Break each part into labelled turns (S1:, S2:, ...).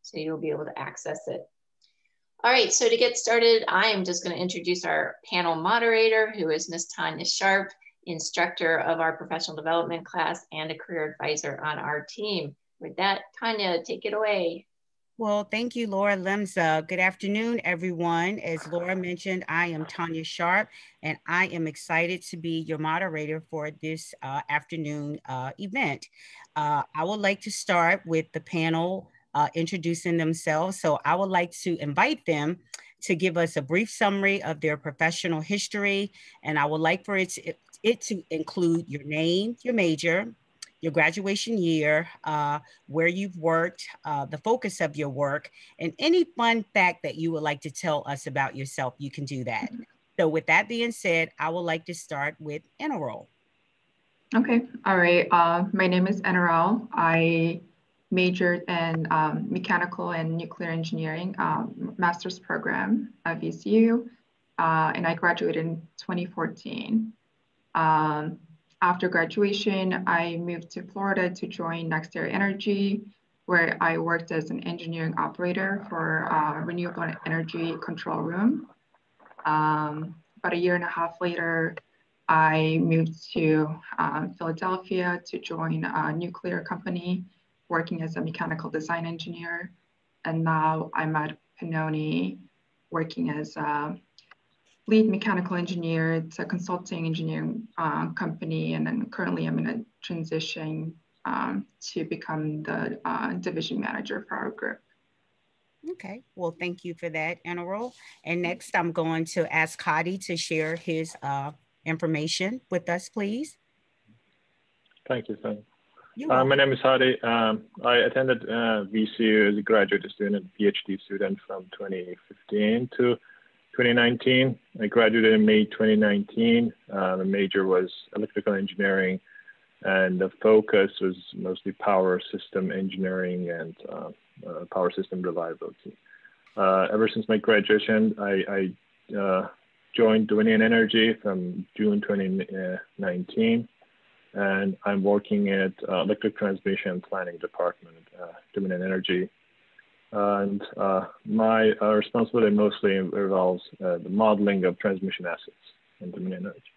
S1: so you'll be able to access it. All right, so to get started, I am just going to introduce our panel moderator, who is Ms. Tanya Sharp, instructor of our professional development class and a career advisor on our team. With that, Tanya, take it away.
S2: Well, thank you, Laura Lemza. Good afternoon, everyone. As Laura mentioned, I am Tanya Sharp, and I am excited to be your moderator for this afternoon event. I would like to start with the panel introducing themselves. So I would like to invite them to give us a brief summary of their professional history, and I would like for it to include your name, your major, your graduation year, where you've worked, the focus of your work, and any fun fact that you would like to tell us about yourself, you can do that. So with that being said, I would like to start with Enroll.
S3: Okay, all right. My name is Enroll. I majored in mechanical and nuclear engineering master's program at VCU, and I graduated in 2014. After graduation, I moved to Florida to join NextEra Energy, where I worked as an engineering operator for renewable energy control room. About a year and a half later, I moved to Philadelphia to join a nuclear company, working as a mechanical design engineer. And now I'm at Pannoni, working as a lead mechanical engineer. It's a consulting engineering company, and then currently I'm in a transition to become the division manager for our group.
S2: Okay, well, thank you for that, Enroll. And next I'm going to ask Hadi to share his information with us, please.
S4: Thank you, Sonia. My name is Hadi. I attended VCU as a graduate student, PhD student from 2015 to 2019. I graduated in May 2019. The major was electrical engineering, and the focus was mostly power system engineering and power system reliability. Ever since my graduation, I joined Dominion Energy from June 2019, and I'm working at Electric Transmission Planning Department, Dominion Energy. And my responsibility mostly involves the modeling of transmission assets in Dominion Energy.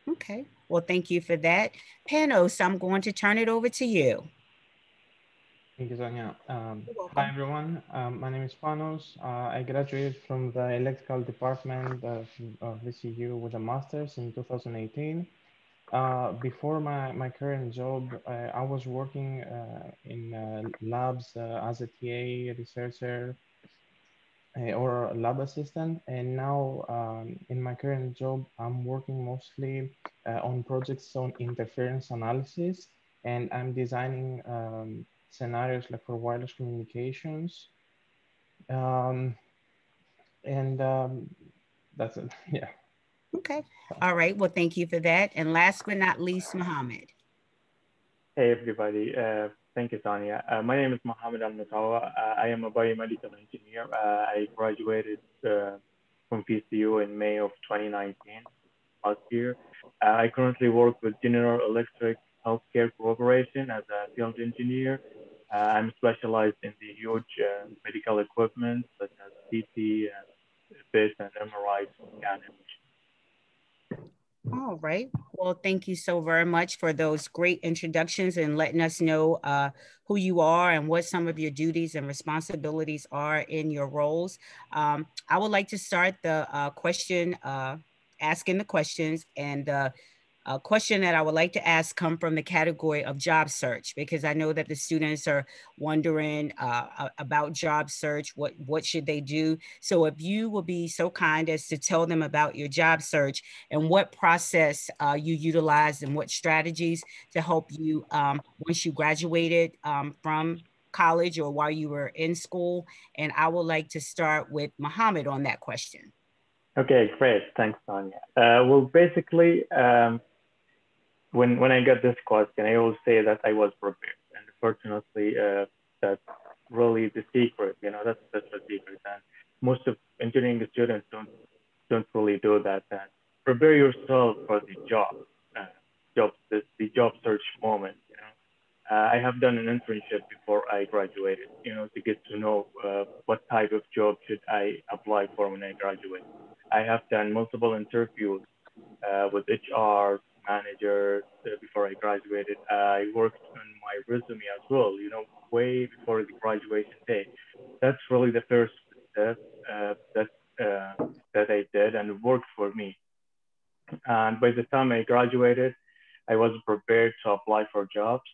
S2: Okay, well, thank you for that. Panos, I'm going to turn it over to you.
S5: Thank you, Sonia. Hi, everyone. My name is Panos. I graduated from the electrical department of VCU with a master's in 2018. Before my current job, I was working in labs as a TA, researcher, or a lab assistant. And now in my current job, I'm working mostly on projects on interference analysis, and I'm designing scenarios like for wireless communications. That's it, yeah.
S2: Okay. All right. Well, thank you for that. And last but not least, Mohammed.
S6: Hey, everybody. Thank you, Tanya. My name is Mohammed Al-Mutawa. I am a biomedical engineer. I graduated from VCU in May of 2019, last year. I currently work with General Electric Healthcare Corporation as a field engineer. I'm specialized in the huge medical equipment such as CT, PIT, and MRI scan imaging.
S2: All right. Well, thank you so very much for those great introductions and letting us know who you are and what some of your duties and responsibilities are in your roles. I would like to start the asking the questions, and a question that I would like to ask come from the category of job search, because I know that the students are wondering about job search, what should they do? So if you will be so kind as to tell them about your job search and what process you utilized and what strategies to help you once you graduated from college or while you were in school. And I would like to start with Mohammed on that question.
S6: Okay, great. Thanks, Tanya. Well, basically, when I got this question, I always say that I was prepared. And fortunately, that's really the secret, that's the secret. And most of engineering students don't really do that. And prepare yourself for the job, the job search moment. I have done an internship before I graduated, to get to know what type of job should I apply for when I graduate. I have done multiple interviews with HR managers before I graduated. I worked on my resume as well, way before the graduation day. That's really the first step that I did, and it worked for me. And by the time I graduated, I was prepared to apply for jobs,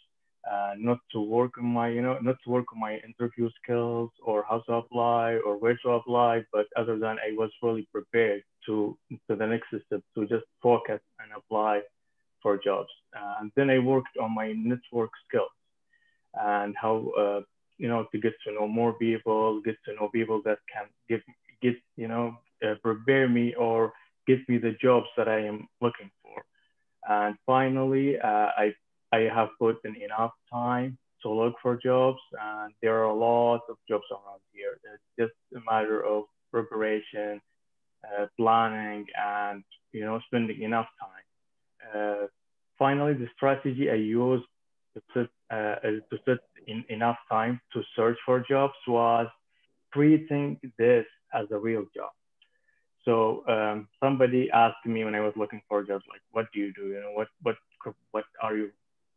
S6: not to work on my, not to work on my interview skills or how to apply or where to apply, but other than I was really prepared to the next step, to just focus and apply for jobs. And then I worked on my network skills and how, to get to know more people, get to know people that can prepare me or get me the jobs that I am looking for. And finally, I have put in enough time to look for jobs, and there are a lot of jobs around here. It's just a matter of preparation, planning, and spending enough time. Finally, the strategy I used to set in enough time to search for jobs was treating this as a real job. So somebody asked me when I was looking for jobs, like, what do you do?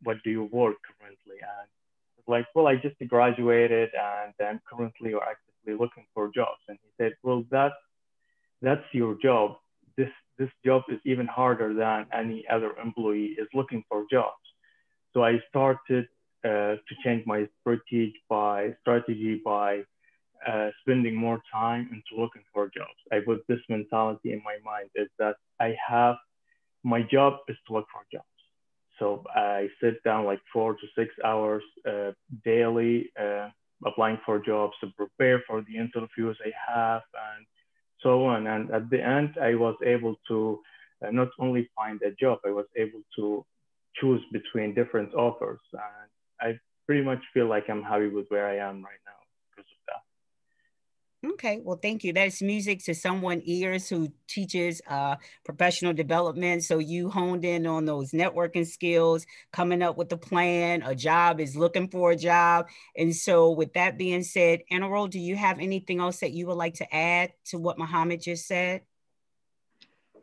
S6: What do you work currently? And it's like, well, I just graduated and I'm currently or actively looking for jobs. And he said, well, that's your job. This job is even harder than any other employee is looking for jobs. So I started to change my strategy by spending more time into looking for jobs. I put this mentality in my mind is that my job is to look for jobs. So I sit down like 4 to 6 hours daily, applying for jobs to prepare for the interviews I have and so on. And at the end, I was able to not only find a job, I was able to choose between different offers. And I pretty much feel like I'm happy with where I am right now because of that.
S2: Okay, well, thank you. That's music to someone's ears who teaches professional development. So you honed in on those networking skills, coming up with a plan, a job is looking for a job. And so with that being said, Enero, do you have anything else that you would like to add to what Mohammed just said?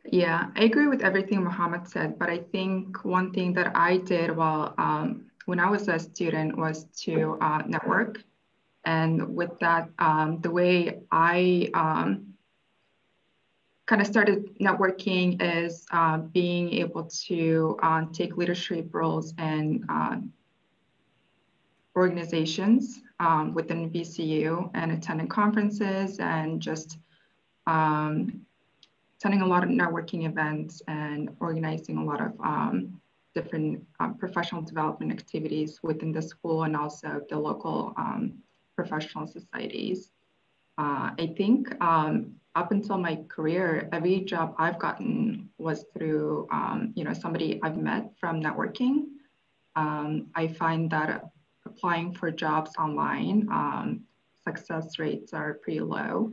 S3: Yeah, I agree with everything Mohammed said, but I think one thing that I did while when I was a student was to network. And with that, the way I kind of started networking is being able to take leadership roles in organizations within VCU and attending conferences and just attending a lot of networking events and organizing a lot of different professional development activities within the school and also the local professional societies. I think up until my career, every job I've gotten was through somebody I've met from networking. I find that applying for jobs online, success rates are pretty low.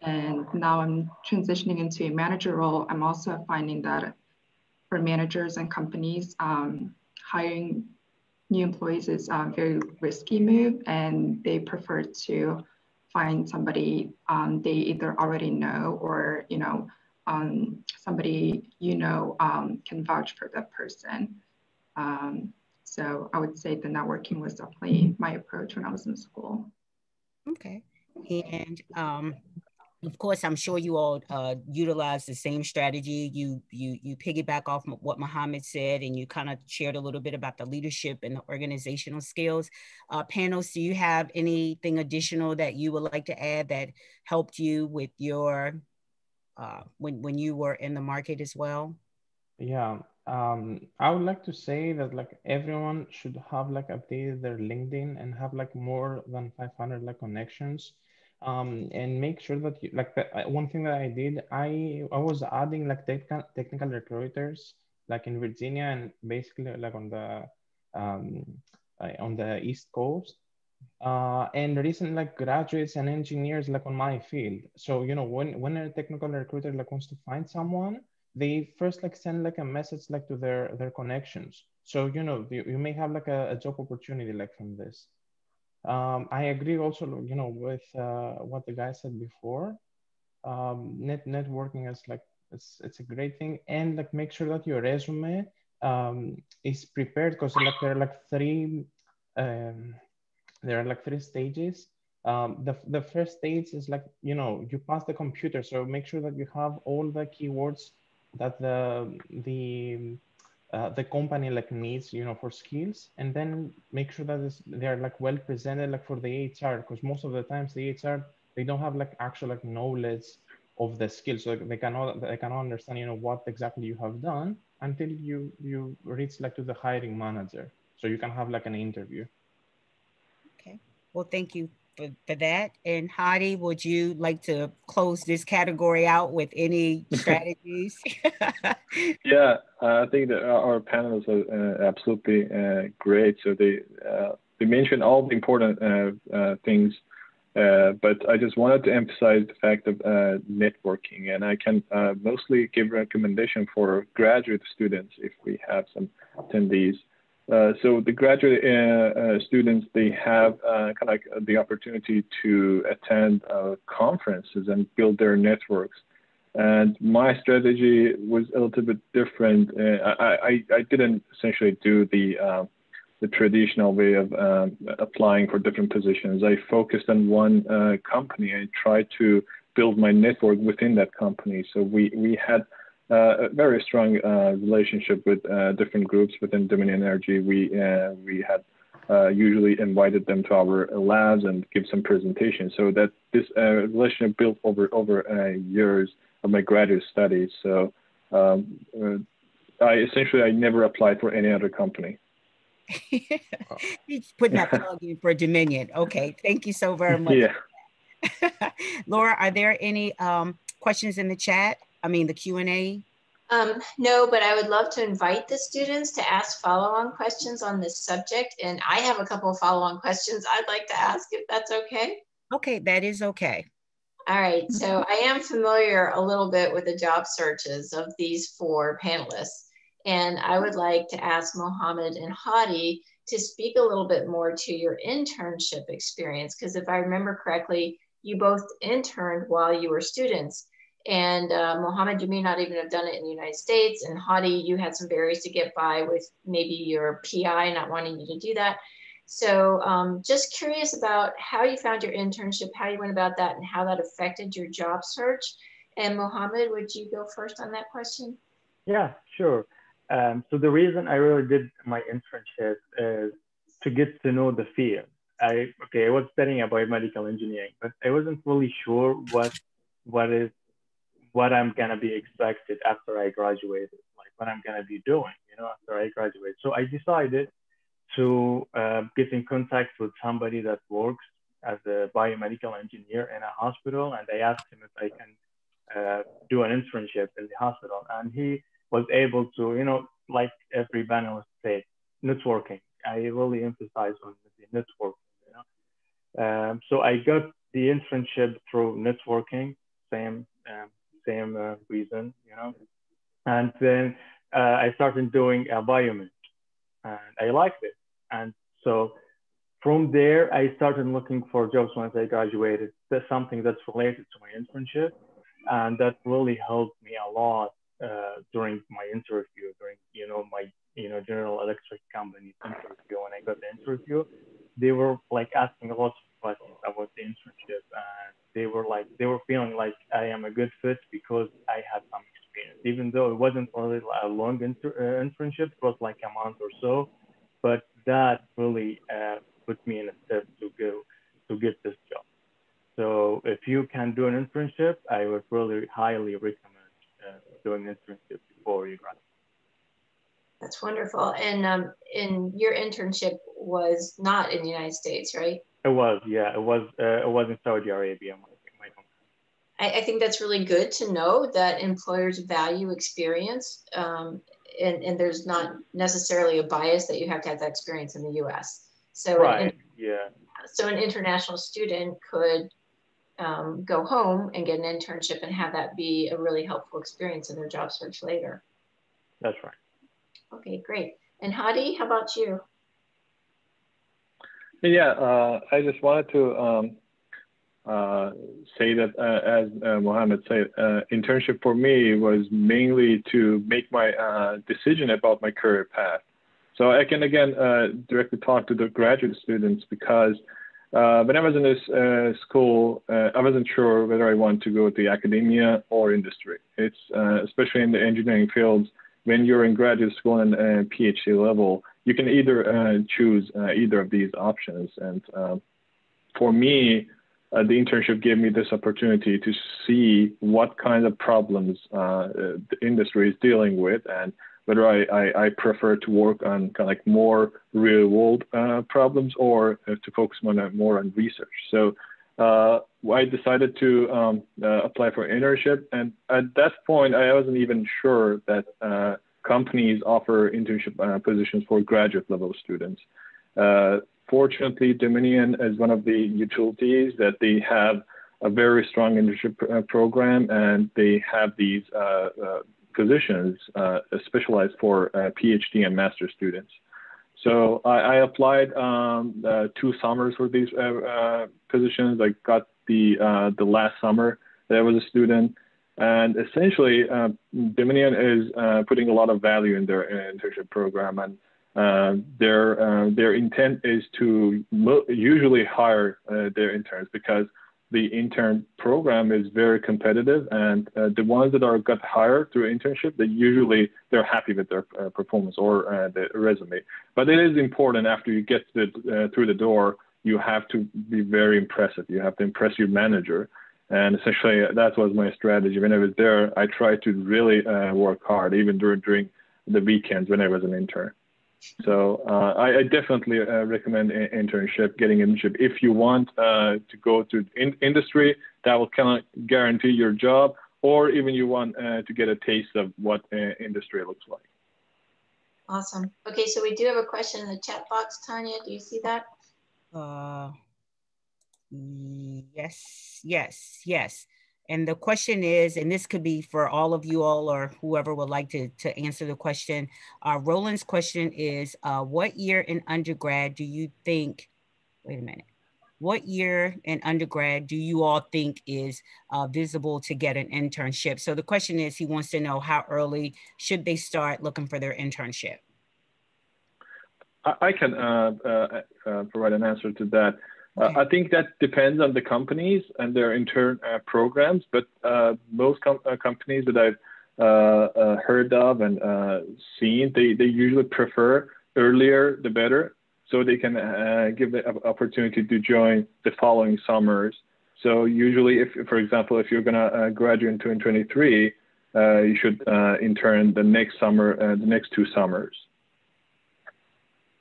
S3: And now I'm transitioning into a manager role. I'm also finding that for managers and companies, hiring new employees is a very risky move, and they prefer to find somebody they either already know or somebody can vouch for that person. So I would say the networking was definitely my approach when I was in school.
S2: Okay, and of course, I'm sure you all utilize the same strategy. You piggyback off what Mohammed said, and you kind of shared a little bit about the leadership and the organizational skills. Panels, do you have anything additional that you would like to add that helped you with your when you were in the market as well?
S5: Yeah, I would like to say that like everyone should have like updated their LinkedIn and have like more than 500 like connections. And make sure that you like one thing that I did, I was adding like technical recruiters like in Virginia and basically like on the East Coast, and recent like graduates and engineers like on my field. So when a technical recruiter like wants to find someone, they first like send like a message like to their connections. So, you know, you may have like a job opportunity like from this. I agree also, you know, with what the guy said before. Networking is like, it's a great thing, and like make sure that your resume is prepared, because like there are like three stages. The first stage is like, you know, you pass the computer, so make sure that you have all the keywords that the company like needs, you know, for skills, and then make sure that they're like well presented like for the HR, because most of the times the HR, they don't have like actual like knowledge of the skills, so they cannot understand, you know, what exactly you have done until you reach like to the hiring manager, so you can have like an interview.
S2: Okay, well, thank you for that. And Hadi, would you like to close this category out with any strategies?
S4: Yeah, I think that our panelists are absolutely great. So they mentioned all the important things, but I just wanted to emphasize the fact of networking, and I can mostly give recommendation for graduate students if we have some attendees. So the graduate students, they have kind of like the opportunity to attend conferences and build their networks. And my strategy was a little bit different. I didn't essentially do the traditional way of applying for different positions. I focused on one company and tried to build my network within that company. So we had a very strong relationship with different groups within Dominion Energy. We had usually invited them to our labs and give some presentations. So that this relationship built over years of my graduate studies. So I never applied for any other company.
S2: He's putting that plug in for Dominion. Okay, thank you so very much.
S4: Yeah.
S2: Laura, are there any questions in the chat? I mean, the Q&A?
S1: No, but I would love to invite the students to ask follow-on questions on this subject. And I have a couple of follow-on questions I'd like to ask, if that's okay.
S2: Okay, that is okay.
S1: All right, so I am familiar a little bit with the job searches of these four panelists. And I would like to ask Mohammed and Hadi to speak a little bit more to your internship experience, because if I remember correctly, you both interned while you were students. And Mohammed, you may not even have done it in the United States. And Hadi, you had some barriers to get by with maybe your PI not wanting you to do that. So just curious about how you found your internship, how you went about that, and how that affected your job search. And Mohammed, would you go first on that question?
S6: Yeah, sure. So the reason I really did my internship is to get to know the field. I was studying biomedical engineering, but I wasn't really sure what I'm gonna be expected after I graduated, like what I'm gonna be doing, you know, after I graduate. So I decided to get in contact with somebody that works as a biomedical engineer in a hospital, and I asked him if I can do an internship in the hospital, and he was able to, you know, like every panelist said, networking. I really emphasize on the networking, you know. So I got the internship through networking, same reason, you know. And then I started doing a biomed, and I liked it. And so from there, I started looking for jobs once I graduated. That's something that's related to my internship, and that really helped me a lot during my interview, during, you know, my, you know, General Electric company's interview. When I got the interview, they were like asking a lot of questions about the internship, and they were feeling like I am a good fit because I had some experience, even though it wasn't really a long internship. It was like a month or so, but that really put me in a step to get this job. So if you can do an internship, I would really highly recommend doing an internship before you graduate.
S1: That's wonderful. And your internship was not in the United States, right?
S6: It was, yeah. It was in Saudi Arabia.
S1: I think that's really good to know that employers value experience, and there's not necessarily a bias that you have to have that experience in the U.S. So
S6: right, yeah.
S1: So an international student could go home and get an internship and have that be a really helpful experience in their job search later.
S6: That's right.
S1: Okay, great. And Hadi, how about you?
S4: Yeah, I just wanted to say that, as Mohammed said, internship for me was mainly to make my decision about my career path. So I can, again, directly talk to the graduate students, because when I was in this school, I wasn't sure whether I want to go to academia or industry. It's especially in the engineering fields, when you're in graduate school and PhD level, you can either choose either of these options. And for me, the internship gave me this opportunity to see what kind of problems the industry is dealing with, and whether I prefer to work on kind of like more real world problems, or to focus more on research. So I decided to apply for internship. And at that point, I wasn't even sure that companies offer internship positions for graduate level students. Fortunately, Dominion is one of the utilities that they have a very strong internship program, and they have these positions specialized for PhD and master students. So I applied 2 summers for these positions. I got the last summer that I was a student. And essentially, Dominion is putting a lot of value in their internship program, and their intent is to usually hire their interns, because the intern program is very competitive, and the ones that are got hired through internship, they're happy with their performance or the resume. But it is important, after you get through the door, you have to be very impressive. You have to impress your manager. And essentially, that was my strategy. When I was there, I tried to really work hard, even during the weekends when I was an intern. So I definitely recommend internship, getting internship. If you want to go to industry, that will kind of guarantee your job, or even you want to get a taste of what industry looks like.
S1: Awesome. Okay, so we do have a question in the chat box. Tanya, do you see that?
S2: Yes. And the question is, and this could be for all of you all or whoever would like to answer the question. Roland's question is, what year in undergrad do you think, what year in undergrad do you all think is visible to get an internship? So the question is, he wants to know, how early should they start looking for their internship?
S4: I can provide an answer to that. Okay. I think that depends on the companies and their intern programs, but most companies that I've heard of and seen, they usually prefer earlier the better, so they can give the opportunity to join the following summers. So usually, for example, if you're gonna graduate in 2023, you should intern the next summer, the next 2 summers.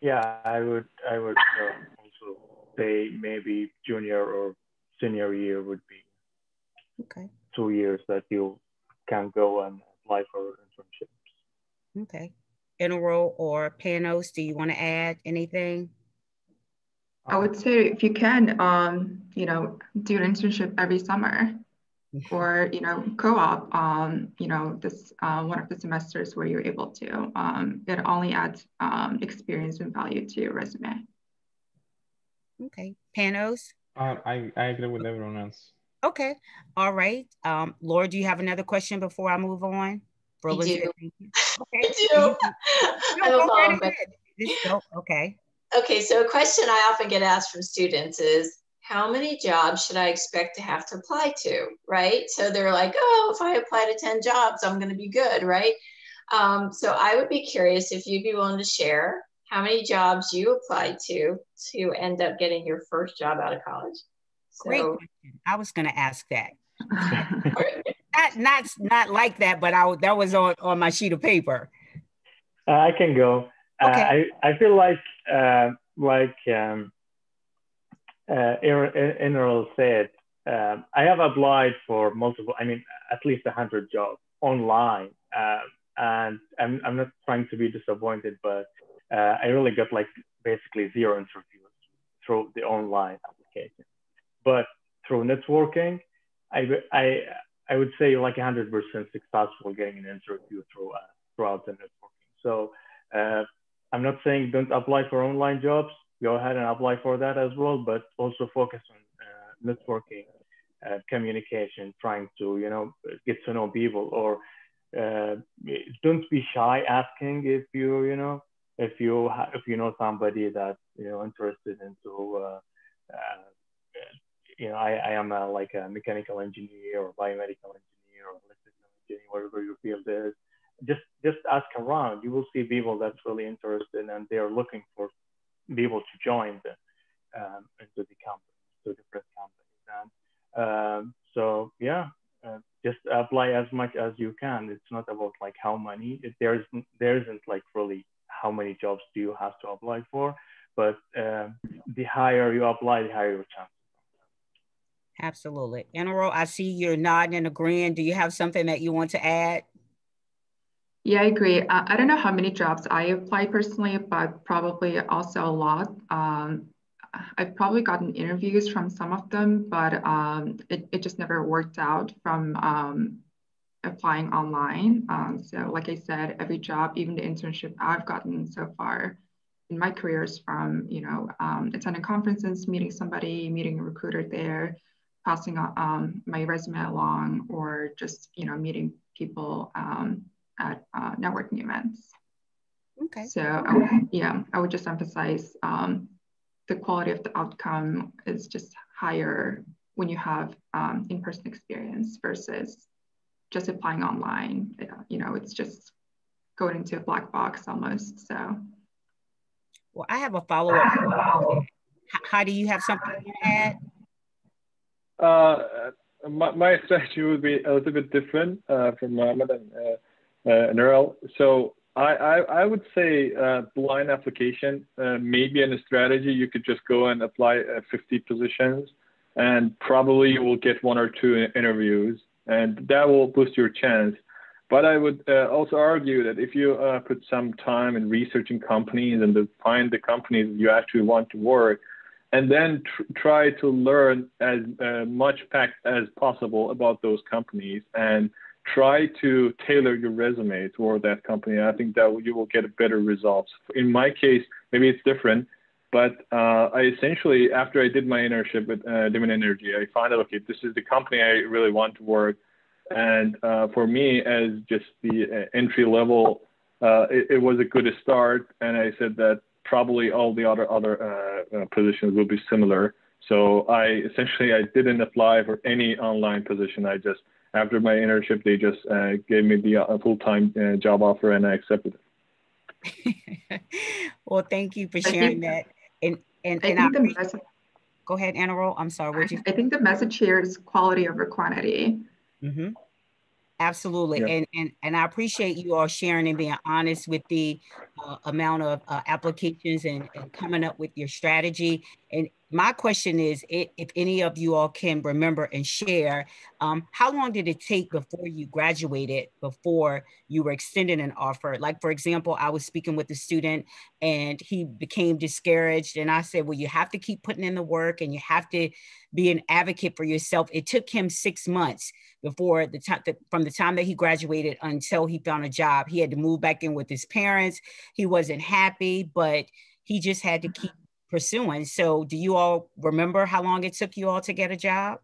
S6: Yeah, I would also say maybe junior or senior year would be 2 years that you can go and apply for internships.
S2: Okay. Enroll or Panos, do you want to add anything?
S3: I would say, if you can, do an internship every summer, or co-op, this one of the semesters where you're able to. It only adds experience and value to your resume.
S2: Okay, Panos?
S5: I agree with everyone else.
S2: Okay, all right. Laura, do you have another question before I move on?
S1: I do.
S2: Okay.
S1: I do. I'm a mom, but...
S2: Okay.
S1: Okay, so a question I often get asked from students is, how many jobs should I expect to have to apply to, right? So they're like, oh, if I apply to 10 jobs, I'm going to be good, right? So I would be curious if you'd be willing to share how many jobs you applied to end up getting your first job out of college. So,
S2: great question. I was going to ask that. not like that, but that was on my sheet of paper.
S6: I can go.
S2: Okay.
S6: I feel like Enrol said, I have applied for multiple, at least 100 jobs online. And I'm not trying to be disappointed, but I really got basically 0 interviews through the online application. But through networking, I would say like 100% successful getting an interview throughout the networking. So I'm not saying don't apply for online jobs. Go ahead and apply for that as well, but also focus on networking, communication, trying to get to know people, or don't be shy asking if you know somebody that interested into I am like a mechanical engineer or biomedical engineer or electrical engineer, whatever your field is. Just ask around. You will see people that's really interested and they are looking for people to join into the company, to different companies. And so yeah, just apply as much as you can. It's not about like how many. There isn't like really how many jobs do you have to apply for, but the higher you apply, the higher your chance.
S2: Absolutely. Enero, I see you're nodding and agreeing. Do you have something that you want to add?
S3: Yeah, I agree. I don't know how many jobs I applied personally, but probably also a lot. I've probably gotten interviews from some of them, but it just never worked out from applying online. So like I said, every job, even the internship I've gotten so far in my career is from, attending conferences, meeting somebody, meeting a recruiter there, passing my resume along, or just, meeting people at networking events.
S2: Okay.
S3: So yeah, I would just emphasize the quality of the outcome is just higher when you have in-person experience versus just applying online. It's just going into a black box almost. So.
S2: Well, I have a follow-up. How do you have something to add?
S4: My strategy would be a little bit different from Mohammed and Earl. So I would say blind application, maybe in a strategy, you could just go and apply 50 positions and probably you will get 1 or 2 interviews and that will boost your chance. But I would also argue that if you put some time in researching companies and to find the companies you actually want to work, and then try to learn as much fact as possible about those companies and try to tailor your resume toward that company, I think that you will get better results. In my case, maybe it's different, but I essentially, after I did my internship with Diamond Energy, I found out, okay, this is the company I really want to work. And for me, as just the entry level, it was a good start. And I said that probably all the other positions will be similar. So I didn't apply for any online position. I just, after my internship, they just gave me the full-time job offer and I accepted it.
S2: Well, thank you for sharing that. Go ahead, Anna Ro. I'm sorry.
S3: I think the message here is quality over quantity.
S2: Mm-hmm. Absolutely. Yeah. And I appreciate you all sharing and being honest with the amount of applications and coming up with your strategy. And my question is, if any of you all can remember and share, how long did it take before you graduated, before you were extended an offer? Like, for example, I was speaking with a student and he became discouraged. And I said, well, you have to keep putting in the work and you have to be an advocate for yourself. It took him 6 months before from the time that he graduated until he found a job. He had to move back in with his parents. He wasn't happy, but he just had to keep pursuing. So do you all remember how long it took you all to get a job?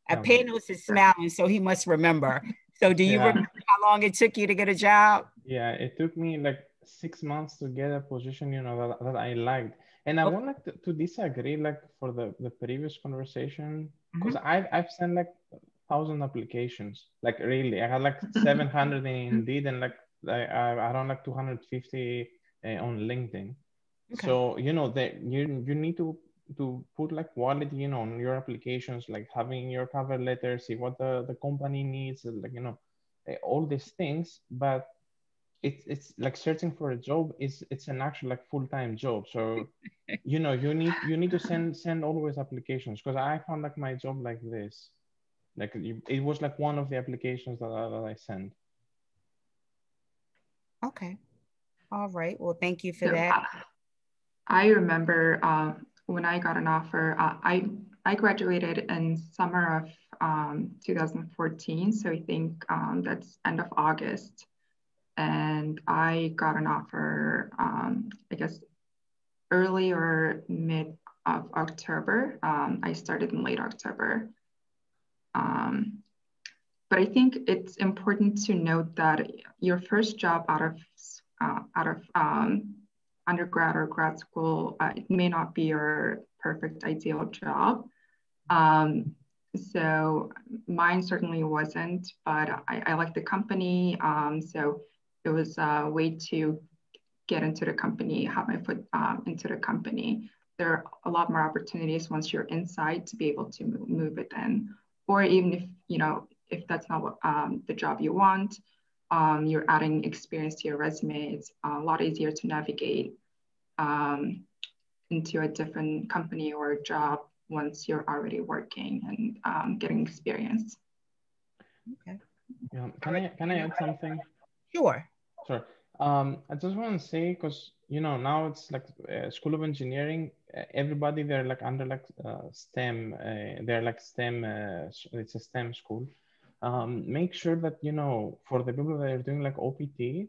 S2: Panos is smiling, so he must remember. So do you remember how long it took you to get a job?
S5: Yeah, it took me like 6 months to get a position, that I liked. And I want to disagree, like for the previous conversation, because I've sent like 1,000 applications, like really. I had like 700 in Indeed and like around like 250 on LinkedIn. Okay. So that you need to put like quality on your applications, like having your cover letter, see what the company needs, like all these things. But it's like searching for a job it's an actual like full-time job. So you need to send always applications, because I found like my job like this, like it was like one of the applications that I sent.
S2: Okay, all right, well, thank you for that.
S3: I remember when I got an offer, I I graduated in summer of 2014. So I think that's end of August. And I got an offer, I guess, early or mid of October. I started in late October. But I think it's important to note that your first job out of undergrad or grad school, it may not be your perfect ideal job. So mine certainly wasn't, but I like the company. So it was a way to get into the company, have my foot into the company. There are a lot more opportunities once you're inside to be able to move it in. Or even if, you know, if that's not what, the job you want, you're adding experience to your resume. It's a lot easier to navigate into a different company or job once you're already working and getting experience.
S2: Okay.
S5: Yeah. Can I add something?
S2: Sure.
S5: Sure. I just want to say, because you know now it's like School of Engineering. Everybody they're like under like STEM. They're like STEM. It's a STEM school. Make sure that you know for the people that are doing like OPT,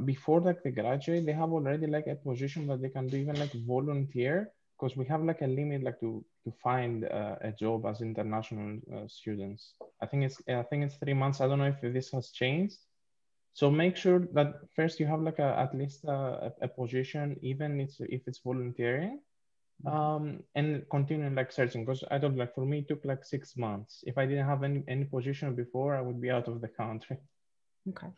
S5: before like they graduate, they have already like a position that they can do even like volunteer. Because we have like a limit like to find a job as international students. I think it's 3 months. I don't know if this has changed. So make sure that first you have like at least a position, even if it's volunteering, and continue like searching. Because I don't like, for me it took like 6 months. If I didn't have any position before, I would be out of the country.
S2: Okay.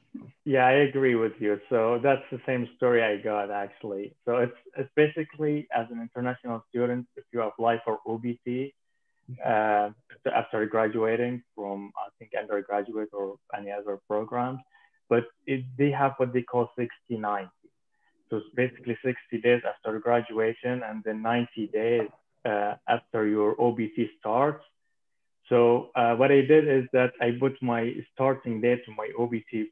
S6: Yeah, I agree with you. So that's the same story I got actually. So it's basically as an international student, if you apply for OBT after graduating from I think undergraduate or any other programs, but they have what they call 60-90. So it's basically 60 days after graduation and then 90 days after your OBT starts. So what I did is that I put my starting date to my OBT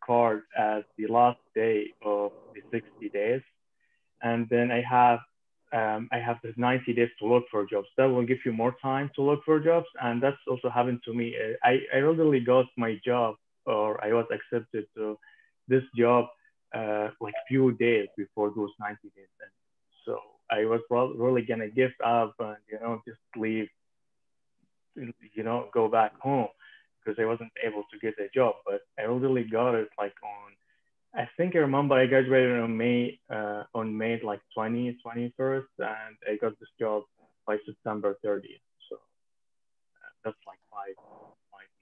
S6: card as the last day of the 60 days. And then I have the 90 days to look for jobs. That will give you more time to look for jobs. And that's also happened to me. I literally got my job, or I was accepted to this job like few days before those 90 days. And so I was really gonna give up and, you know, just leave, you know, go back home because I wasn't able to get a job. But I literally got it like on, I think I remember I graduated on May like 21st, and I got this job by September 30th. So that's like five months.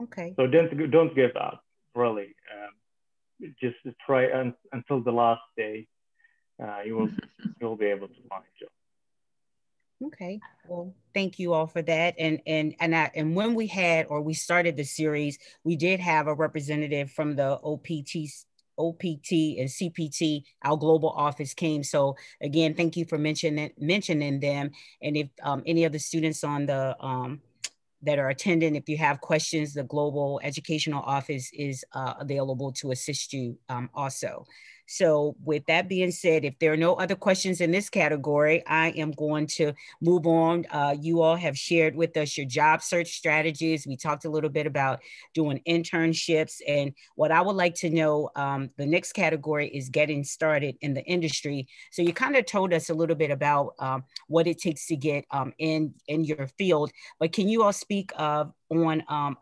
S2: Okay.
S6: So don't give up, really. Just try until the last day. You'll be able to find a job.
S2: Okay, well, thank you all for that. And when we started the series, we did have a representative from the OPT and CPT, our global office came. So again, thank you for mentioning them. And if any of the students on the that are attending, if you have questions, the global educational office is available to assist you also. So with that being said, if there are no other questions in this category, I am going to move on. You all have shared with us your job search strategies. We talked a little bit about doing internships, and what I would like to know, the next category is getting started in the industry. So you kind of told us a little bit about what it takes to get in your field, but can you all speak on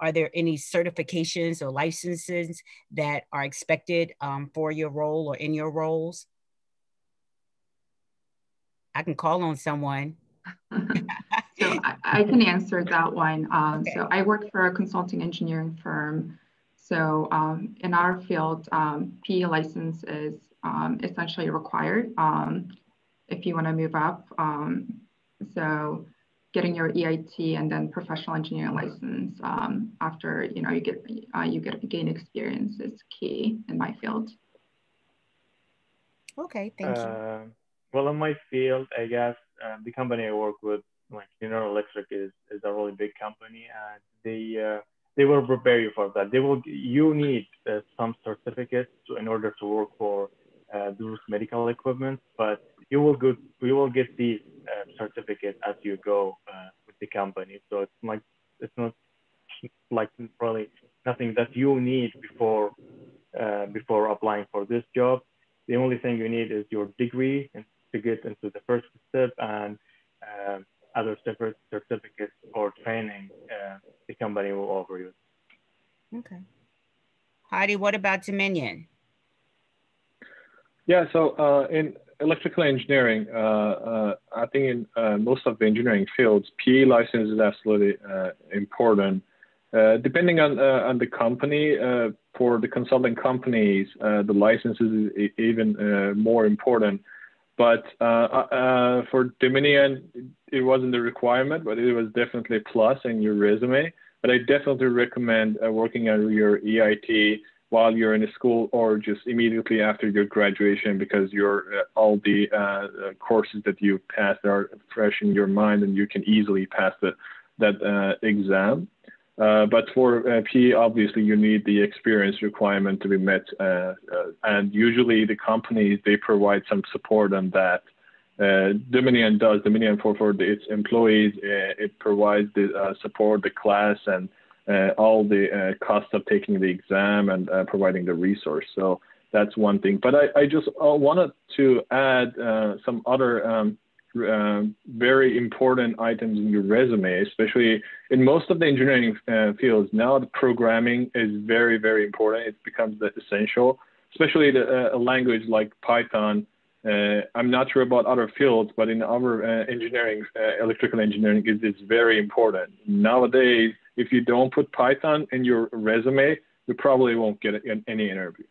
S2: are there any certifications or licenses that are expected for your role or in your roles? I can call on someone.
S3: So I can answer that one.
S2: Okay.
S3: So I work for a consulting engineering firm. So in our field, PE license is essentially required if you want to move up. So getting your EIT and then professional engineering license after you gain experience is key in my field.
S2: Okay, thank you.
S6: Well, in my field, I guess the company I work with, like General Electric, is a really big company, and they will prepare you for that. You need some certificates in order to work for those medical equipment, but you will get these certificates as you go with the company. So it's not like really nothing that you need before applying for this job. The only thing you need is your degree to get into the first step, and other separate certificates or training the company will offer you.
S2: Okay. Heidi, what about Dominion?
S4: Yeah, so in electrical engineering, I think in most of the engineering fields, PE license is absolutely important. Depending on the company, for the consulting companies, the license is even more important. But for Dominion, it wasn't a requirement, but it was definitely a plus in your resume. But I definitely recommend working on your EIT while you're in school or just immediately after your graduation, because all the courses that you passed are fresh in your mind and you can easily pass that exam. But for PE, obviously, you need the experience requirement to be met. And usually the companies, they provide some support on that. Dominion for its employees, it provides the support, the class, and all the costs of taking the exam and providing the resource. So that's one thing. But I just wanted to add some other very important items in your resume, especially in most of the engineering fields. Now the programming is very, very important. It becomes essential, especially a language like Python. I'm not sure about other fields, but in our engineering, electrical engineering, it's very important. Nowadays, if you don't put Python in your resume, you probably won't get any interview.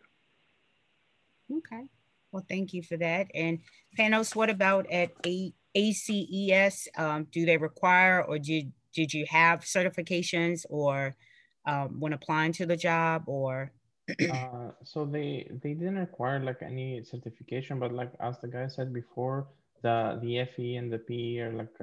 S2: Okay. Well, thank you for that. And Panos, what about at ACES? Do they require, or did you have certifications or when applying to the job, or?
S5: So they didn't require like any certification, but like as the guy said before, the FE and the PE are like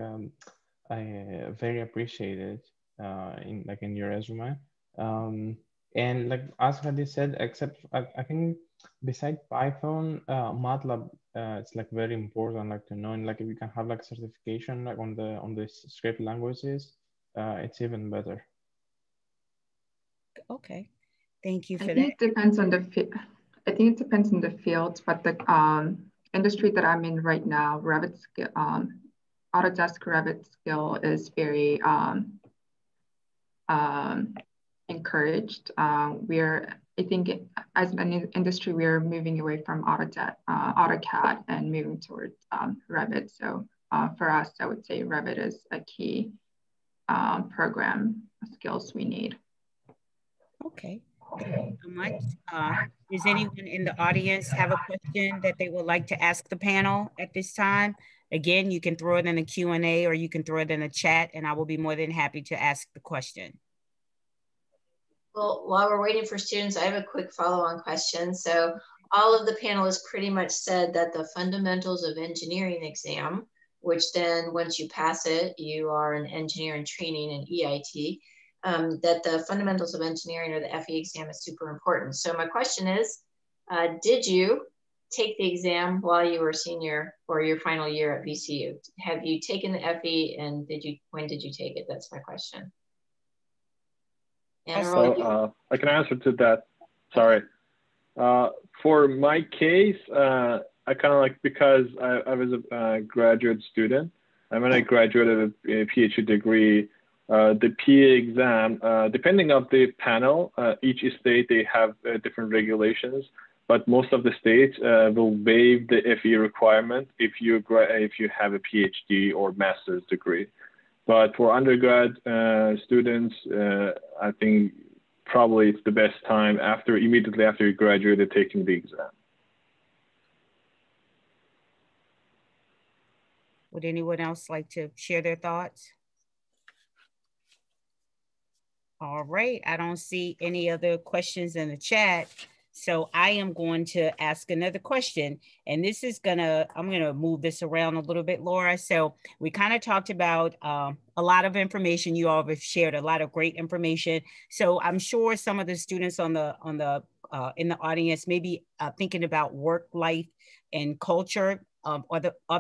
S5: very appreciated in your resume. And like as Hadi said, except I think beside Python, MATLAB, it's like very important like to know, and like if you can have like certification like on the script languages, it's even better.
S2: Okay, thank you for that.
S3: I think it depends on the field, but the industry that I'm in right now, Revit skill, Autodesk Revit skill is very encouraged. I think as an industry, we're moving away from AutoCAD and moving towards Revit. So for us, I would say Revit is a key program skills we need.
S2: Okay, thank you so much. Does anyone in the audience have a question that they would like to ask the panel at this time? Again, you can throw it in the Q&A or you can throw it in the chat, and I will be more than happy to ask the question.
S1: Well, while we're waiting for students, I have a quick follow-on question. So all of the panelists pretty much said that the fundamentals of engineering exam, which then once you pass it, you are an engineer in training in EIT, that the fundamentals of engineering or the FE exam is super important. So my question is, did you take the exam while you were senior or your final year at VCU? Have you taken the FE, and when did you take it? That's my question.
S4: So I can answer to that. Sorry. For my case, I kind of like, because I was a graduate student, and when I graduated a PhD degree, the PA exam, depending on the panel, each state, they have different regulations, but most of the states will waive the FE requirement if you have a PhD or master's degree. But for undergrad students, I think probably it's the best time immediately after you graduated taking the exam.
S2: Would anyone else like to share their thoughts? All right, I don't see any other questions in the chat. So I am going to ask another question, and this is I'm gonna move this around a little bit, Laura. So we kind of talked about a lot of information. You all have shared a lot of great information. So I'm sure some of the students in the audience may be thinking about work life and culture of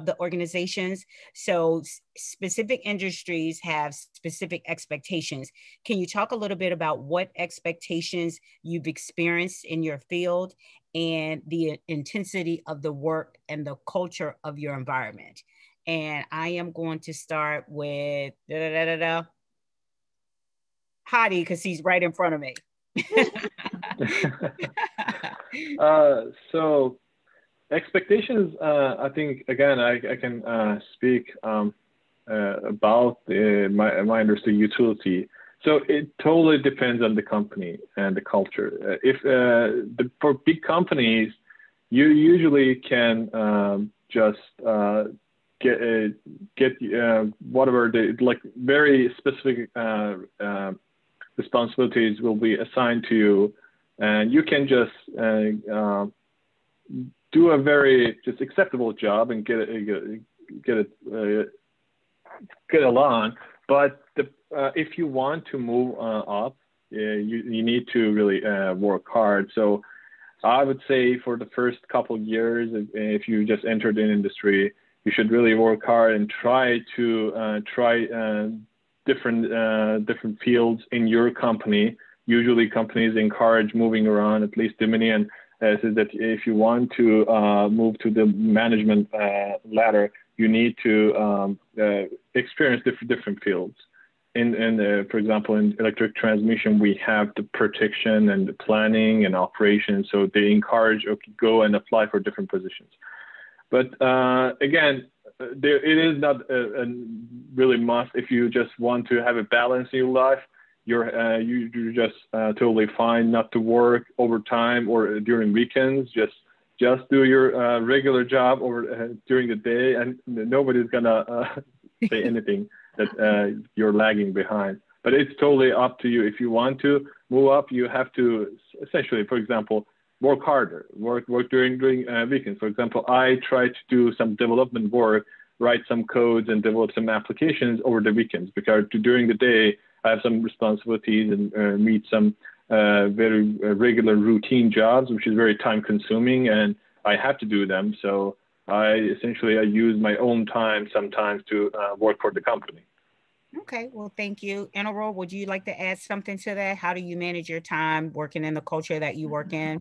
S2: the organizations. So specific industries have specific expectations. Can you talk a little bit about what expectations you've experienced in your field and the intensity of the work and the culture of your environment? And I am going to start with Hadi, because he's right in front of me.
S4: So expectations, I think, again, I can speak about my understood utility. So it totally depends on the company and the culture. For big companies, you usually can just get whatever like very specific responsibilities will be assigned to you, and you can just do a very just acceptable job and get along. But if you want to move up, you need to really work hard. So I would say for the first couple of years, if you just entered an industry, you should really work hard and try different fields in your company. Usually companies encourage moving around, at least Dominion says that if you want to move to the management ladder, you need to experience different fields. For example, in electric transmission, we have the protection and the planning and operations. So they encourage, okay, go and apply for different positions. But again, it is not a really must. If you just want to have a balance in your life, you're just totally fine not to work overtime or during weekends. Just do your regular job during the day, and nobody's gonna say anything that you're lagging behind. But it's totally up to you. If you want to move up, you have to essentially, for example, work harder, work during weekends. For example, I try to do some development work, write some codes and develop some applications over the weekends, because during the day I have some responsibilities and meet some very regular routine jobs, which is very time consuming, and I have to do them. So I use my own time sometimes to work for the company.
S2: Okay, well, thank you. Enoro, would you like to add something to that? How do you manage your time working in the culture that you work in?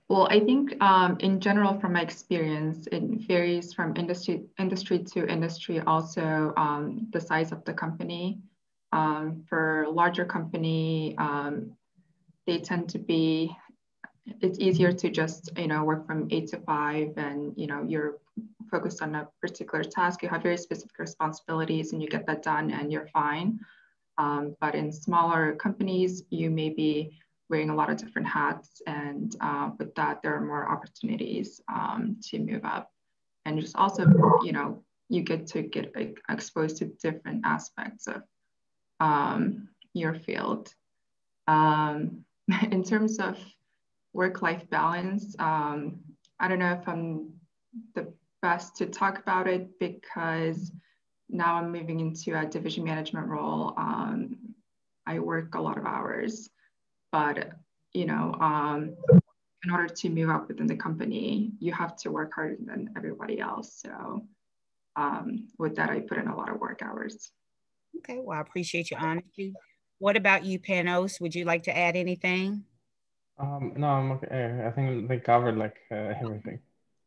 S3: Well, I think in general, from my experience, it varies from industry to industry. Also, the size of the company. For a larger company, they tend to be. It's easier to just work from 8 to 5, and you're focused on a particular task. You have very specific responsibilities, and you get that done, and you're fine. But in smaller companies, you may be wearing a lot of different hats, and with that, there are more opportunities to move up, and just also, you get exposed to different aspects of your field. In terms of work-life balance, I don't know if I'm the best to talk about it, because now I'm moving into a division management role. I work a lot of hours. But, in order to move up within the company, you have to work harder than everybody else. So with that, I put in a lot of work hours.
S2: Okay, well, I appreciate your honesty. What about you, Panos? Would you like to add anything?
S5: No, I'm okay. I think they covered everything.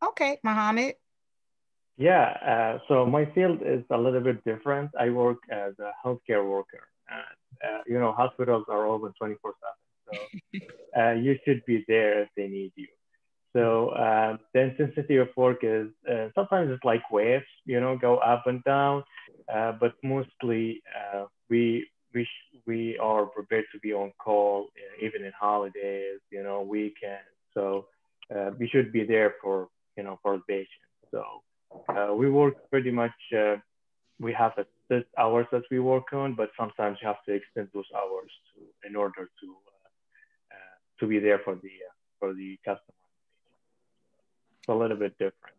S2: Okay, Mohammed.
S6: Yeah, so my field is a little bit different. I work as a healthcare worker. And, hospitals are open 24/7. So you should be there if they need you. So the intensity of work is sometimes it's like waves, go up and down, but mostly we are prepared to be on call, even in holidays, weekends. So we should be there for the patient. So we work pretty much. We have a set hours that we work on, but sometimes you have to extend those hours in order to be there for the customer. It's a little bit different.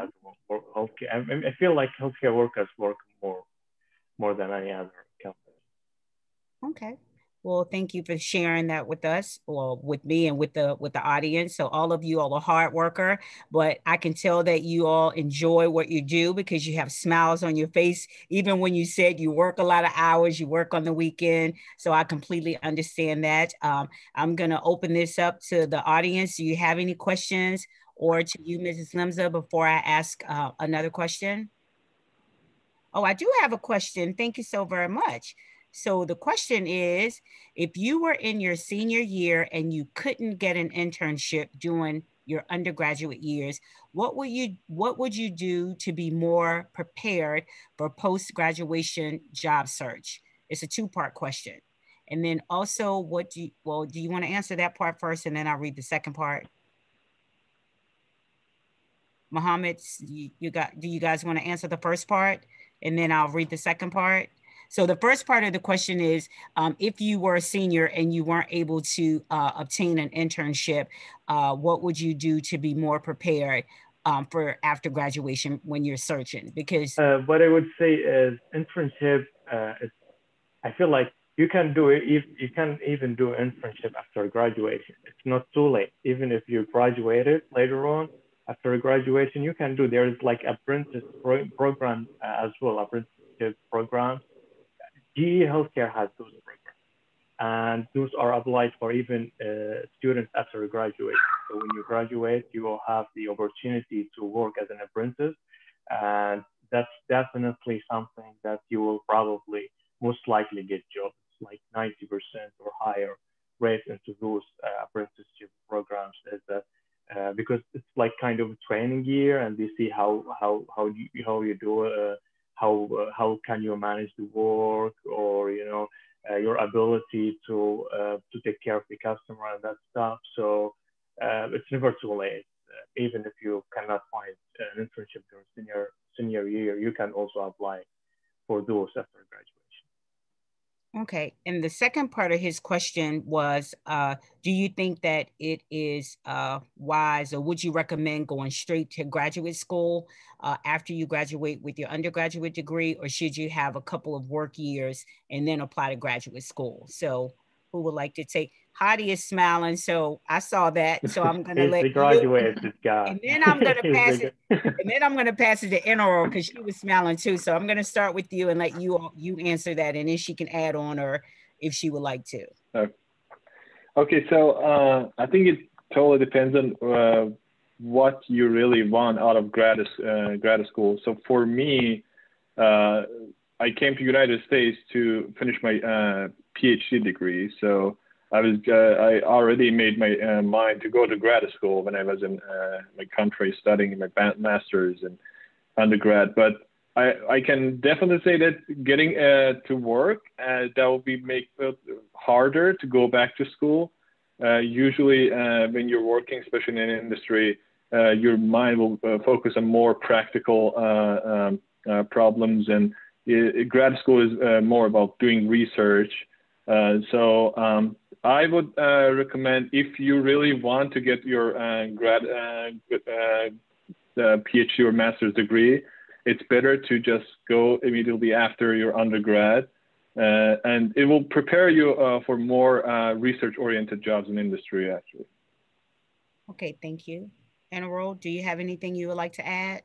S6: I feel like healthcare workers work more than any other company.
S2: Okay. Well, thank you for sharing that with us, or with me and with the audience. So all of you all are hard worker, but I can tell that you all enjoy what you do because you have smiles on your face. Even when you said you work a lot of hours, you work on the weekend. So I completely understand that. I'm going to open this up to the audience. Do you have any questions, or to you, Mrs. Limza, before I ask another question? Oh, I do have a question. Thank you so very much. So the question is, if you were in your senior year and you couldn't get an internship during your undergraduate years, what would you do to be more prepared for post-graduation job search? It's a two-part question. And then also, do you want to answer that part first, and then I'll read the second part? Mohammed, do you guys want to answer the first part, and then I'll read the second part? So the first part of the question is, if you were a senior and you weren't able to obtain an internship, what would you do to be more prepared for after graduation when you're searching? Because
S6: what I would say is internship, I feel like you can do it. You can even do internship after graduation. It's not too late. Even if you graduated later on, after graduation, you can do. There is like apprentice program as well, apprenticeship programs. GE Healthcare has those programs, and those are applied for even students after graduation. So when you graduate, you will have the opportunity to work as an apprentice, and that's definitely something that you will probably most likely get jobs, like 90% or higher rate into those apprenticeship programs. Is that because it's like kind of a training year, and they see how you do how can you manage the work, or your ability to take care of the customer and that stuff. So it's never too late. Even if you cannot find an internship during senior year, you can also apply for those after graduation.
S2: Okay, and the second part of his question was, do you think that it is wise, or would you recommend going straight to graduate school after you graduate with your undergraduate degree, or should you have a couple of work years and then apply to graduate school? So who would like to take? Hadi is smiling, so I saw that. So I'm gonna let
S6: graduate this guy.
S2: And then I'm gonna pass it. And then I'm gonna pass it to Enero because she was smiling too. So I'm gonna start with you and let you answer that, and then she can add on, or if she would like to.
S4: Okay, so I think it totally depends on what you really want out of grad school. So for me, I came to United States to finish my PhD degree. So I already made my mind to go to grad school when I was in my country studying my master's and undergrad. But I can definitely say that getting to work, that will make it harder to go back to school. Usually when you're working, especially in an industry, your mind will focus on more practical problems, and grad school is more about doing research. So I would recommend, if you really want to get your PhD or master's degree, it's better to just go immediately after your undergrad, and it will prepare you for more research-oriented jobs in industry, actually.
S2: Okay, thank you. Enero, do you have anything you would like to add?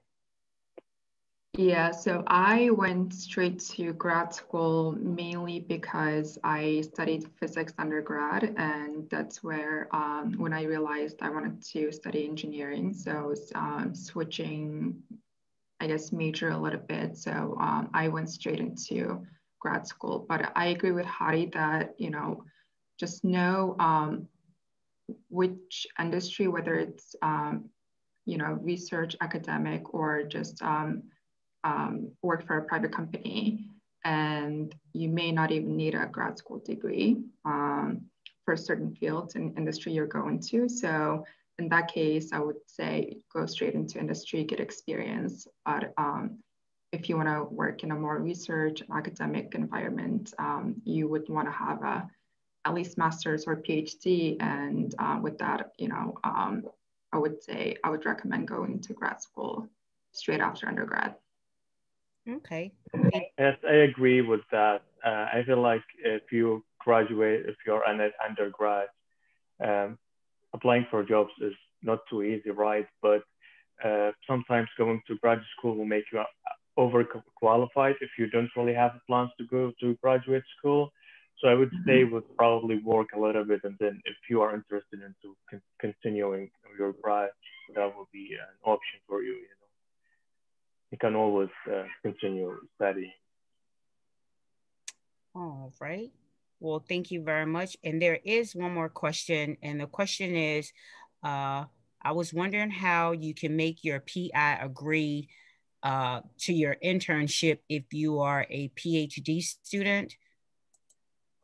S3: Yeah, so I went straight to grad school mainly because I studied physics undergrad, and that's where when I realized I wanted to study engineering, so I was switching, I guess, major a little bit. So I went straight into grad school. But I agree with Hadi that, just know which industry, whether it's, research, academic, or just work for a private company, and you may not even need a grad school degree for certain fields and industry you're going to. So in that case, I would say go straight into industry, get experience. But if you want to work in a more research academic environment, you would want to have at least master's or PhD. And with that, I would recommend going to grad school straight after undergrad.
S2: Okay.
S6: Yes, I agree with that. I feel like if you graduate, if you're an undergrad, applying for jobs is not too easy, right? But sometimes going to graduate school will make you overqualified if you don't really have plans to go to graduate school. So I would say would probably work a little bit, and then if you are interested into continuing your grad, that will be an option for you. You know, you can always continue studying.
S2: All right. Well, thank you very much. And there is one more question, and the question is, I was wondering how you can make your PI agree to your internship if you are a PhD student.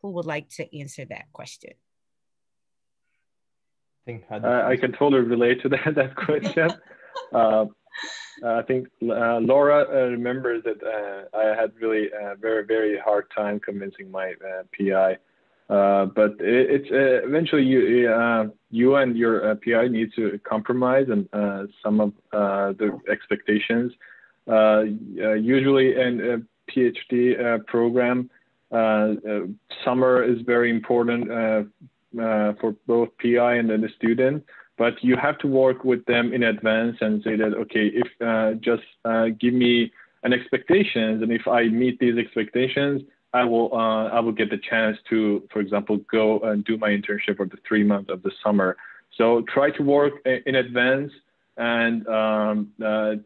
S2: Who would like to answer that question?
S4: I can totally relate to that question. I think Laura remembers that I had really very, very hard time convincing my PI. But it's eventually you and your PI need to compromise on some of the expectations. Usually in a PhD program, summer is very important for both PI and then the student. But you have to work with them in advance and say that, okay, if just give me an expectations, and if I meet these expectations, I will get the chance to, for example, go and do my internship for the 3 months of the summer. So try to work in advance and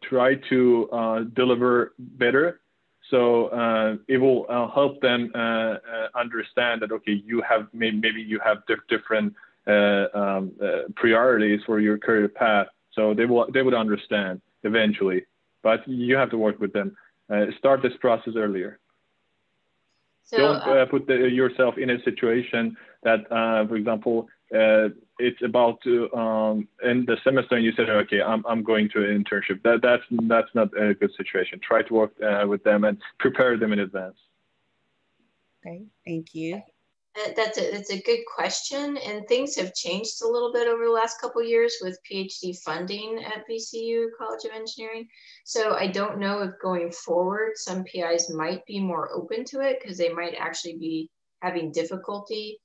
S4: try to deliver better. So it will help them understand that, okay, you have maybe you have different priorities for your career path. So they would understand eventually, but you have to work with them. Start this process earlier. So, don't put yourself in a situation that, for example, it's about to end the semester and you said, okay, I'm going to an internship. That's not a good situation. Try to work with them and prepare them in advance.
S2: Okay, thank you.
S1: It's a good question, and things have changed a little bit over the last couple of years with PhD funding at VCU College of Engineering. So I don't know if going forward, some PIs might be more open to it because they might actually be having difficulty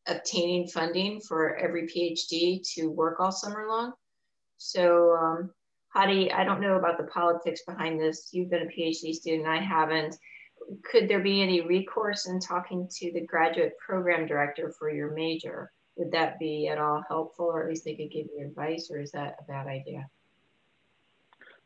S1: obtaining funding for every PhD to work all summer long. So Hadi, I don't know about the politics behind this. You've been a PhD student, I haven't. Could there be any recourse in talking to the graduate program director for your major? Would that be at all helpful, or at least they could give you advice, or is that a bad idea?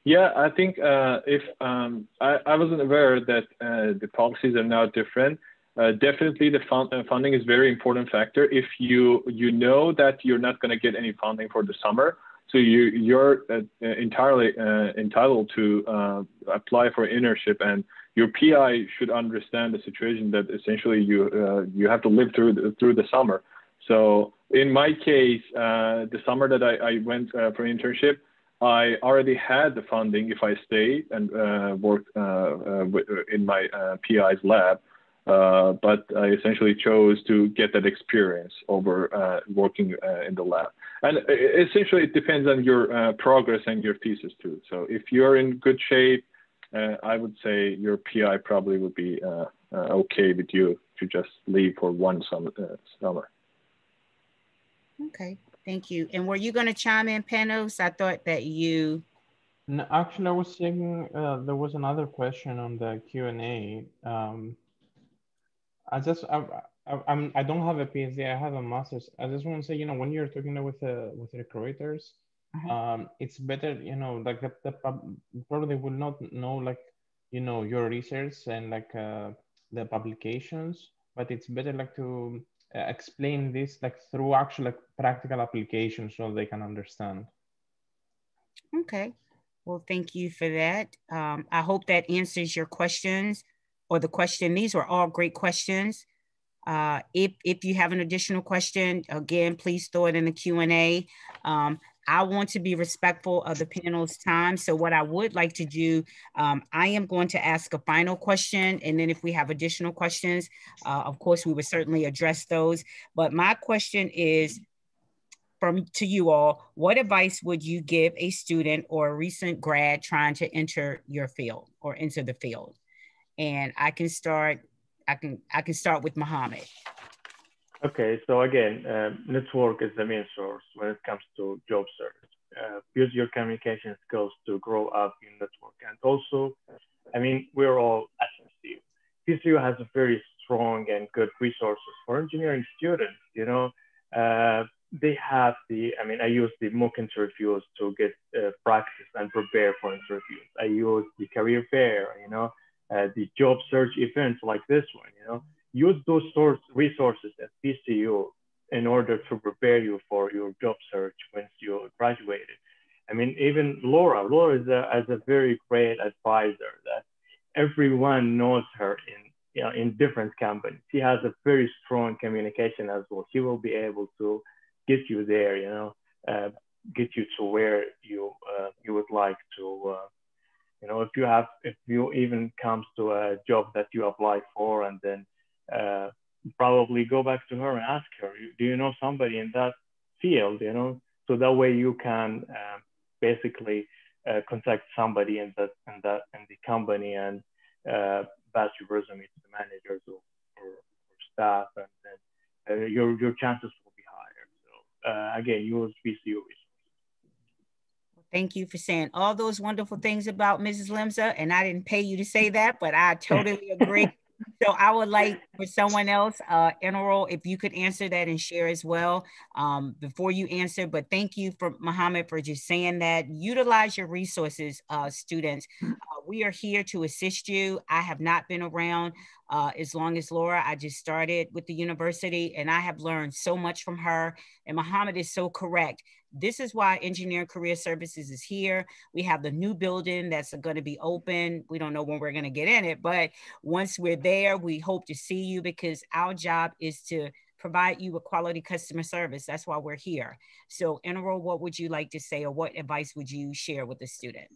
S4: Yeah, I think if I wasn't aware that the policies are now different. Definitely the funding is a very important factor. If you know that you're not going to get any funding for the summer, so you're entirely entitled to apply for internship, and your PI should understand the situation that essentially you have to live through the summer. So in my case, the summer that I went for internship, I already had the funding if I stayed and worked in my PI's lab. But I essentially chose to get that experience over working in the lab. And essentially, it depends on your progress and your thesis too. So if you're in good shape, I would say your PI probably would be okay with you to just leave for one summer.
S2: Okay, thank you. And were you going to chime in, Panos? I thought that you...
S5: No, actually, I was thinking there was another question on the Q&A. I don't have a PhD. I have a master's. I just want to say, you know, when you're talking with recruiters, it's better, you know, like the probably will not know, like, you know, your research and like the publications, but it's better like to explain this like through actual like practical applications so they can understand.
S2: Okay, well, thank you for that. I hope that answers your questions or the question. These were all great questions. If you have an additional question, again, please throw it in the Q&A. I want to be respectful of the panel's time. So what I would like to do, I am going to ask a final question. And then if we have additional questions, of course, we would certainly address those. But my question is to you all, what advice would you give a student or a recent grad trying to enter your field or enter the field? And I can start I can start with Mohammed.
S6: Okay, so again, network is the main source when it comes to job search. Use your communication skills to grow up in network. And also, I mean, we're all at PCU. PCU has a very strong and good resources for engineering students. You know, they have I use the mock interviews to get practice and prepare for interviews. I use the career fair, you know, the job search events like this one, you know. Use those resources at PCU in order to prepare you for your job search once you graduated. I mean, even Laura is a very great advisor that everyone knows her in different companies. She has a very strong communication as well. She will be able to get you there, you know, get you to where you would like to, you know, if you even comes to a job that you applied for, and then probably go back to her and ask her, do you know somebody in that field, you know, so that way you can basically contact somebody in the company and pass your resume to the managers or staff, and then your chances will be higher. So again, use PCU resources.
S2: Thank you for saying all those wonderful things about Mrs. Limsa, and I didn't pay you to say that, but I totally agree. So I would like for someone else, Enroll, if you could answer that and share as well before you answer. But thank you for Mohammed for just saying that. Utilize your resources, students. We are here to assist you. I have not been around as long as Laura. I just started with the university, and I have learned so much from her. And Mohammed is so correct. This is why Engineering Career Services is here. We have the new building that's going to be open. We don't know when we're going to get in it, but once we're there, we hope to see you, because our job is to provide you with quality customer service. That's why we're here. So, Enroll, what would you like to say, or what advice would you share with the student?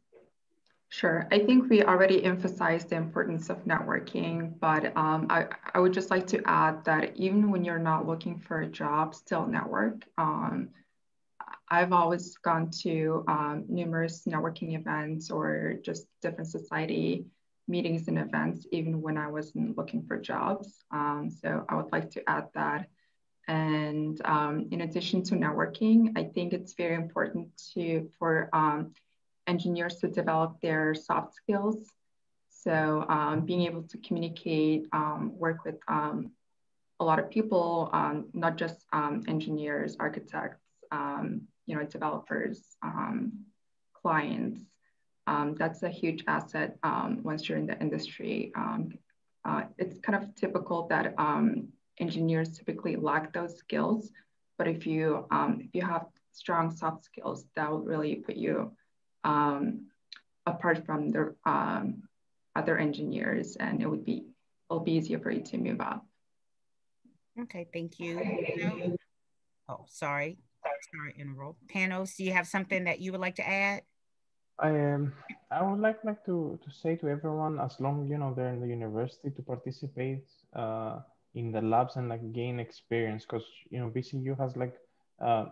S3: Sure. I think we already emphasized the importance of networking, but I would just like to add that even when you're not looking for a job, still network. I've always gone to numerous networking events or just different society meetings and events, even when I wasn't looking for jobs. So I would like to add that. And in addition to networking, I think it's very important for engineers to develop their soft skills. So being able to communicate, work with a lot of people, not just engineers, architects, you know, developers, clients. That's a huge asset once you're in the industry. It's kind of typical that engineers typically lack those skills, but if you have strong soft skills, that will really put you apart from the other engineers, and it'll be easier for you to move up.
S2: Okay, thank you. Oh, sorry, Enroll. Panos, do you have something that you would like to add?
S5: I would like to say to everyone, as long you know they're in the university, to participate in the labs and like gain experience, because you know VCU has like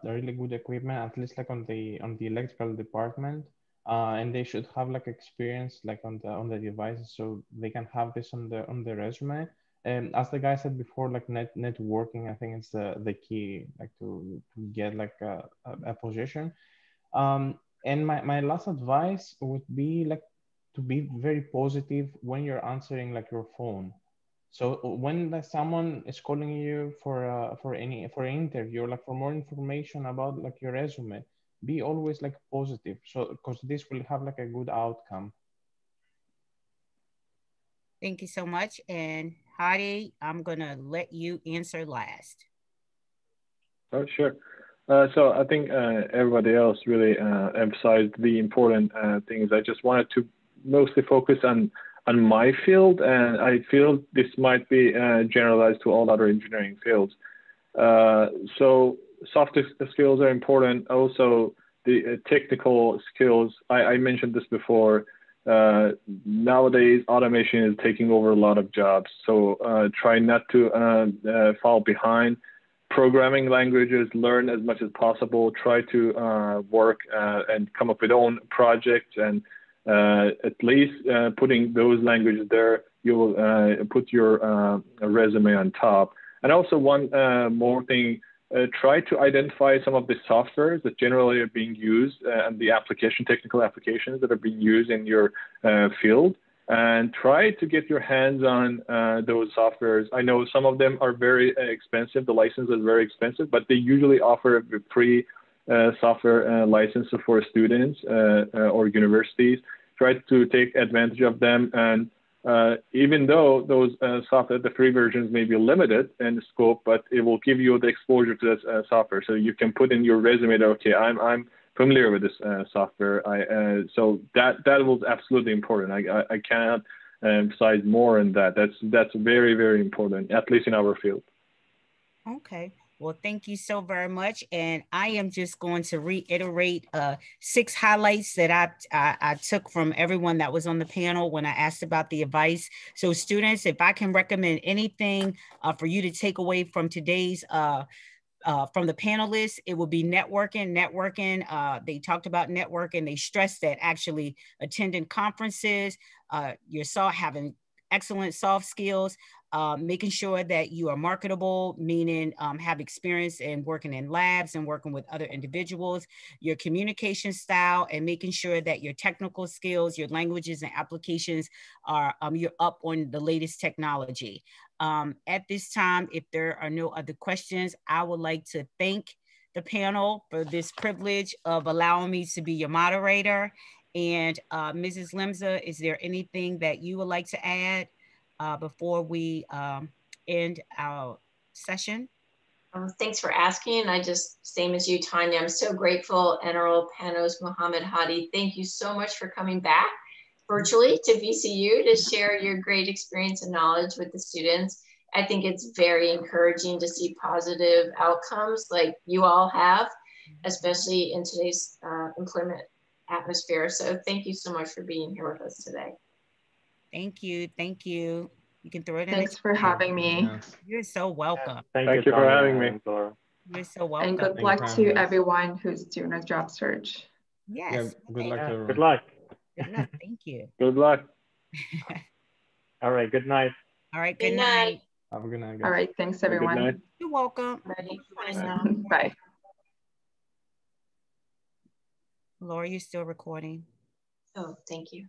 S5: really good equipment, at least like on the electrical department, and they should have like experience like on the devices, so they can have this on the resume. And as the guy said before, like networking, I think it's the key, like to get like a position. And my last advice would be like to be very positive when you're answering like your phone. So when like someone is calling you for an interview, or like for more information about like your resume, be always like positive. So because this will have like a good outcome.
S2: Thank you so much. And Hadi, I'm gonna let you answer last.
S4: Oh, sure. So I think everybody else really emphasized the important things. I just wanted to mostly focus on my field, and I feel this might be generalized to all other engineering fields. So soft skills are important. Also, the technical skills. I mentioned this before. Nowadays, automation is taking over a lot of jobs. So try not to fall behind. Programming languages, learn as much as possible. Try to work and come up with own projects and at least putting those languages there, you will put your resume on top. And also one more thing, try to identify some of the softwares that generally are being used and the technical applications that are being used in your field, and try to get your hands on those softwares. I know some of them are very expensive. The license is very expensive, but they usually offer a free software license for students or universities. Try to take advantage of them. And even though those software, the free versions may be limited in scope, but it will give you the exposure to this software. So you can put in your resume that, okay, I'm familiar with this software. So that was absolutely important. I cannot emphasize more on that. That's very, very important, at least in our field.
S2: Okay. Well, thank you so very much. And I am just going to reiterate 6 highlights that I took from everyone that was on the panel when I asked about the advice. So students, if I can recommend anything for you to take away from today's from the panelists, it will be networking. They talked about networking. They stressed that actually attending conferences, having excellent soft skills, making sure that you are marketable, meaning have experience in working in labs and working with other individuals, your communication style, and making sure that your technical skills, your languages and applications are, you're up on the latest technology. At this time, if there are no other questions, I would like to thank the panel for this privilege of allowing me to be your moderator. And Mrs. Lemza, is there anything that you would like to add before we end our session?
S1: Thanks for asking. I just, same as you, Tanya, I'm so grateful. Enero, Panos, Mohammed, Hadi, thank you so much for coming back virtually to VCU to share your great experience and knowledge with the students. I think it's very encouraging to see positive outcomes like you all have, especially in today's employment atmosphere. So thank you so much for being here with us today.
S2: Thank you. Thank you. You can throw it in.
S3: Thanks for having me.
S2: You're so welcome.
S6: Thank you for having me.
S2: You're so welcome.
S3: And good luck to everyone who's doing a job search.
S2: Yes.
S5: Yeah, good luck to everyone.
S6: Good luck.
S2: Good luck. Thank you.
S4: Good luck.
S6: All right. Good night.
S2: All right. Good night.
S5: Have a good night, guys.
S3: All right. Thanks, everyone.
S4: Good night.
S2: You're welcome.
S3: Bye.
S2: Laura, you're still recording.
S1: Oh, thank you.